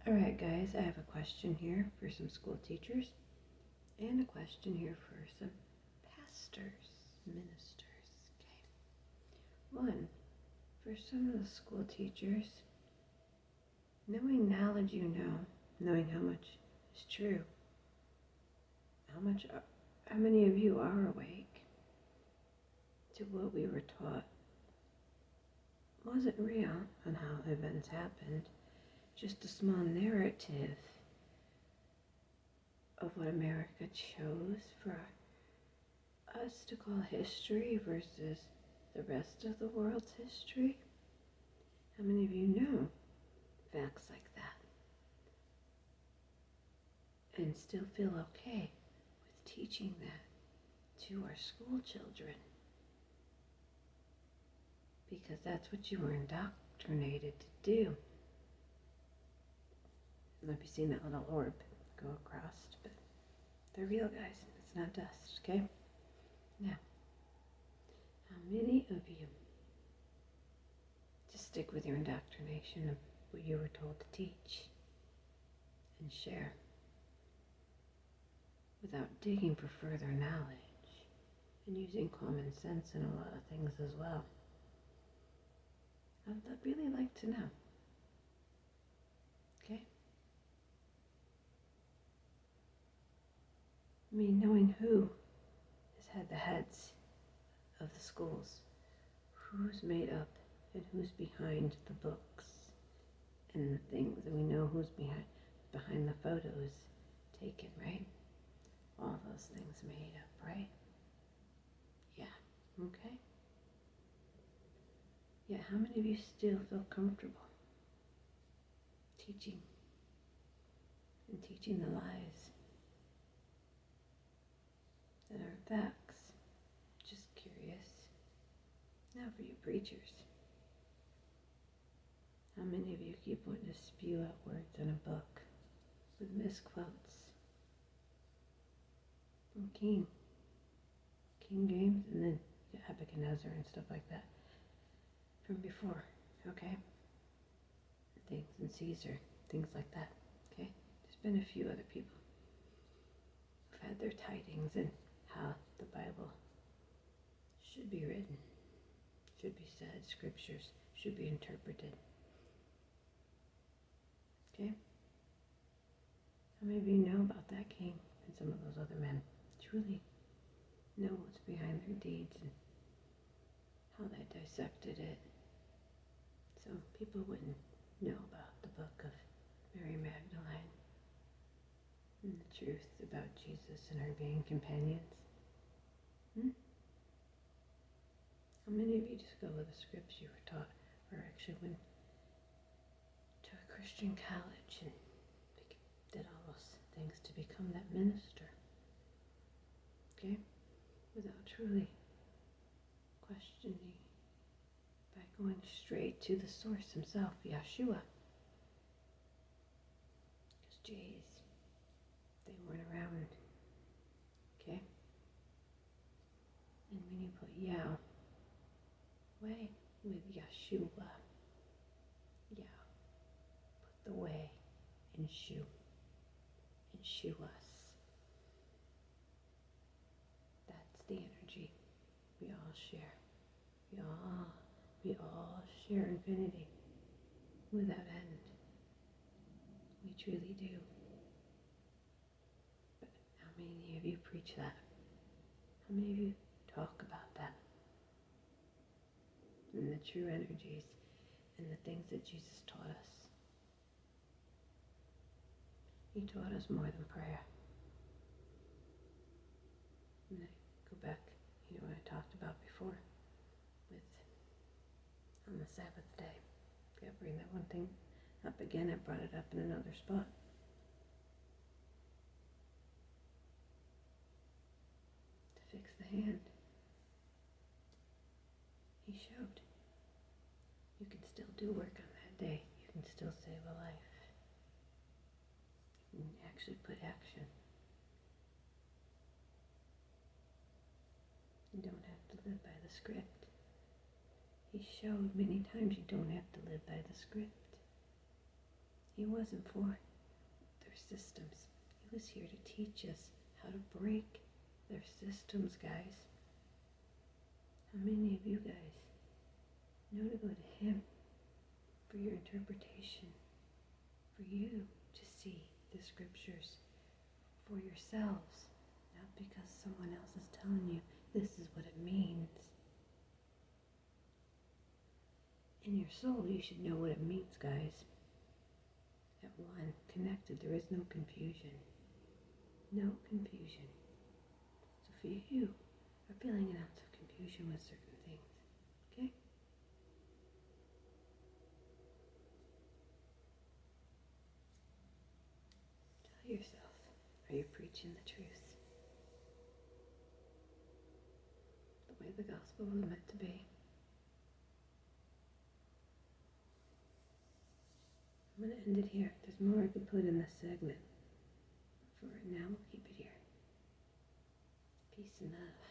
Alright guys, I have a question here for some school teachers and a question here for some pastors, ministers. Okay. One, for some of the school teachers, knowing knowledge knowing how much is true, how many of you are awake to what we were taught wasn't real on how events happened, just a small narrative of what America chose for us to call history versus the rest of the world's history? How many of you know facts like that and still feel okay with teaching that to our school children? Because that's what you were indoctrinated to do. I might be seeing that little orb go across, but they're real, guys. It's not dust, okay? Now, how many of you just stick with your indoctrination of what you were told to teach and share without digging for further knowledge and using common sense in a lot of things as well? I'd really like to know. Okay? I mean, knowing who has had the heads of the schools, who's made up and who's behind the books and the things, and we know who's behind the photos taken, right? All those things made up, right? Yeah, okay? Yeah, how many of you still feel comfortable teaching the lies that aren't facts? Just curious. Now for you preachers, how many of you keep wanting to spew out words in a book with misquotes from King James, and then Nebuchadnezzar and stuff like that from before, okay? Things, and Caesar, things like that, okay? There's been a few other people who've had their tidings and how the Bible should be written, should be said, scriptures should be interpreted, okay? How many of you know about that king and some of those other men? Truly know what's behind their deeds and how they dissected it, so people wouldn't know about the book of Mary Magdalene and the truth about Jesus and her being companions? How many of you just go with the scripts you were taught, or actually went to a Christian college and did all those things to become that minister? Okay? Without truly questioning, by going straight to the source himself, Yeshua. Because J's, they weren't around. Okay? And when you put Yahweh with Yeshua, Yah, put the way in Shu, and Shu us. That's the energy we all share. We all share infinity without end. We truly do. But how many of you preach that? How many of you talk about that? And the true energies and the things that Jesus taught us. He taught us more than prayer. And I go back, what I talked about before with on the Sabbath day. If I bring that one thing up again, I brought it up in another spot. To fix the hand. He showed. You can still do work on that day. You can still save a life. You can actually put action. You don't have to live by the script. He showed many times you don't have to live by the script. He wasn't for their systems. He was here to teach us how to break their systems, guys. How many of you guys know to go to him for your interpretation, for you to see the scriptures for yourselves, not because someone else is telling you this is what it means. In your soul, you should know what it means, guys. At one, connected, there is no confusion. No confusion. So if you are feeling an ounce of confusion with certain things, okay? Tell yourself, are you preaching the truth? The way the gospel was meant to be. I'm going to end it here. There's more I could put in this segment. For right now, we'll keep it here. Peace and love.